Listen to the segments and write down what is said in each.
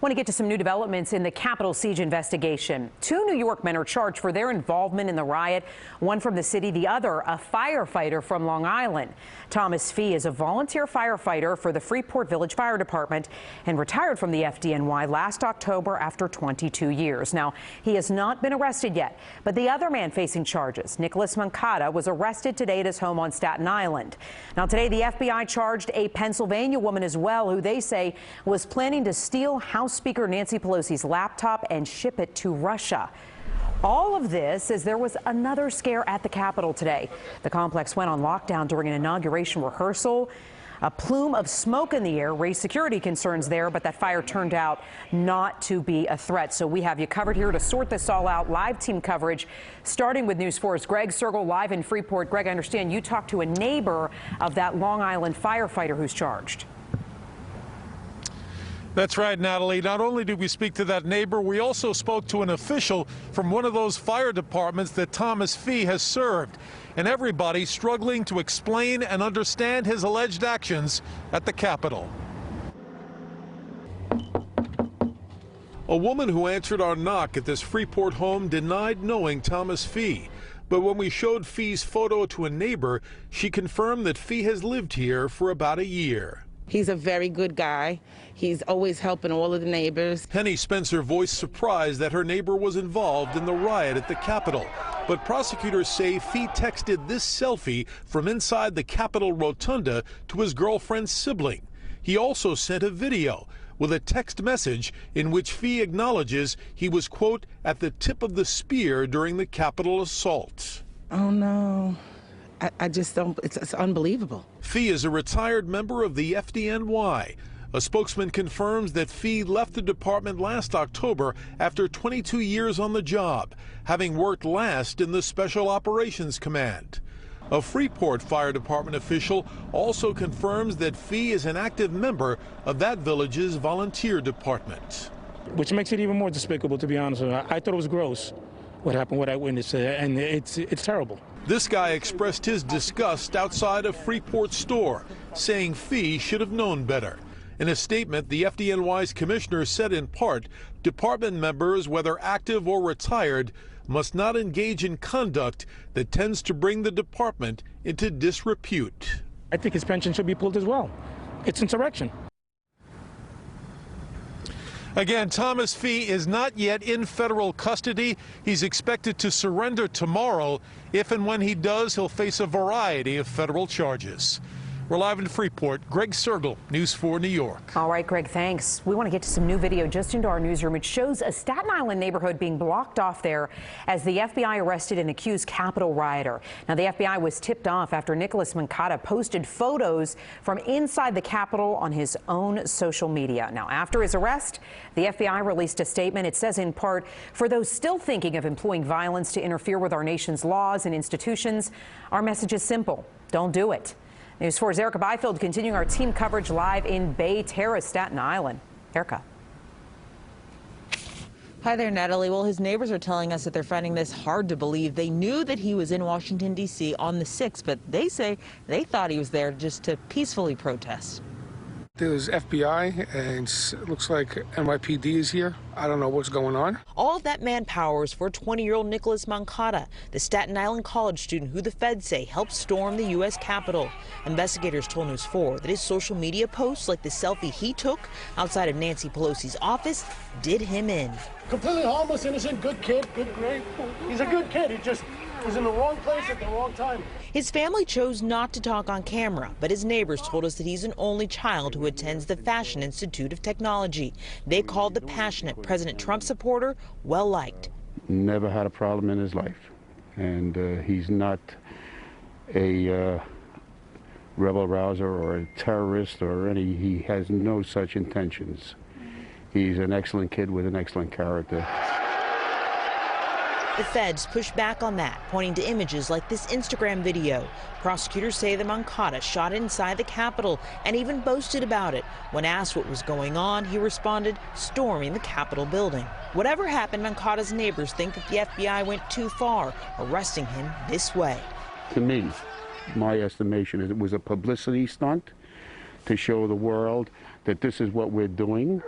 Want to get to some new developments in the Capitol siege investigation. Two New York men are charged for their involvement in the riot, one from the city, the other a firefighter from Long Island. Thomas Fee is a volunteer firefighter for the Freeport Village Fire Department and retired from the FDNY last October after 22 years. Now, he has not been arrested yet, but the other man facing charges, Nicholas Moncada, was arrested today at his home on Staten Island. Now, today, the FBI charged a Pennsylvania woman as well, who they say was planning to steal House Speaker Nancy Pelosi's laptop and ship it to Russia. All of this as there was another scare at the Capitol today. The complex went on lockdown during an inauguration rehearsal. A plume of smoke in the air raised security concerns there, but that fire turned out not to be a threat. So we have you covered here to sort this all out. Live team coverage, starting with News 4's Greg Cergol live in Freeport. Greg, I understand you talked to a neighbor of that Long Island firefighter who's charged. That's right, Natalie. Not only did we speak to that neighbor, we also spoke to an official from one of those fire departments that Thomas Fee has served. And everybody struggling to explain and understand his alleged actions at the Capitol. A woman who answered our knock at this Freeport home denied knowing Thomas Fee. But when we showed Fee's photo to a neighbor, she confirmed that Fee has lived here for about a year. He's a very good guy. He's always helping all of the neighbors. Penny Spencer voiced surprise that her neighbor was involved in the riot at the Capitol. But prosecutors say Fee texted this selfie from inside the Capitol rotunda to his girlfriend's sibling. He also sent a video with a text message in which Fee acknowledges he was, quote, at the tip of the spear during the Capitol assault. Oh, no. I just don't, it's unbelievable. Fee is a retired member of the FDNY. A spokesman confirms that Fee left the department last October after 22 years on the job, having worked last in the Special Operations Command. A Freeport Fire Department official also confirms that Fee is an active member of that village's volunteer department. Which makes it even more despicable, to be honest with you. I thought it was gross what happened, what I witnessed, and it's terrible. This guy expressed his disgust outside a Freeport store, saying Fee should have known better. In a statement, the FDNY's commissioner said in part, department members, whether active or retired, must not engage in conduct that tends to bring the department into disrepute. I think his pension should be pulled as well. It's insurrection. Again, Thomas Fee is not yet in federal custody. He's expected to surrender tomorrow. If and when he does, he'll face a variety of federal charges. We're live in Freeport. Greg Cergol, News 4 New York. All right, Greg, thanks. We want to get to some new video just into our newsroom. It shows a Staten Island neighborhood being blocked off there as the FBI arrested an accused Capitol rioter. Now, the FBI was tipped off after Nicholas Moncada posted photos from inside the Capitol on his own social media. Now, after his arrest, the FBI released a statement. It says in part, for those still thinking of employing violence to interfere with our nation's laws and institutions, our message is simple. Don't do it. News 4's Erica Byfield continuing our team coverage live in Bay Terrace, Staten Island. Erica. Hi there, Natalie. Well, his neighbors are telling us that they're finding this hard to believe. They knew that he was in Washington, D.C. on the 6th, but they say they thought he was there just to peacefully protest. There's FBI, and it looks like NYPD is here. I don't know what's going on. All of that manpower is for 20-year-old Nicholas Moncada, the Staten Island college student who the feds say helped storm the U.S. Capitol. Investigators told News 4 that his social media posts, like the selfie he took outside of Nancy Pelosi's office, did him in. Completely harmless, innocent, good kid, good grade. He's a good kid. He just was in the wrong place at the wrong time. His family chose not to talk on camera, but his neighbors told us that he's an only child who attends the Fashion Institute of Technology. They called the passionate President Trump supporter well-liked. Never had a problem in his life, and he's not a rebel rouser or a terrorist or any. He has no such intentions. He's an excellent kid with an excellent character. The feds pushed back on that, pointing to images like this Instagram video. Prosecutors say that Moncada shot inside the Capitol and even boasted about it. When asked what was going on, he responded, storming the Capitol building. Whatever happened, Moncada's neighbors think that the FBI went too far, arresting him this way. To me, my estimation is it was a publicity stunt to show the world that this is what we're doing.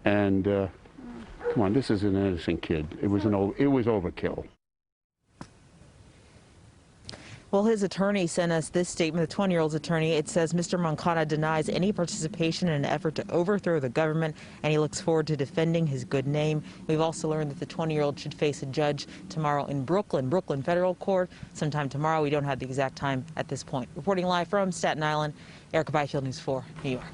And come on, this is an innocent kid. It was overkill. Well, his attorney sent us this statement, the 20-year-old's attorney. It says Mr. Moncada denies any participation in an effort to overthrow the government, and he looks forward to defending his good name. We've also learned that the 20-year-old should face a judge tomorrow in Brooklyn Federal Court, sometime tomorrow. We don't have the exact time at this point. Reporting live from Staten Island, Erica Byfield, News 4, New York.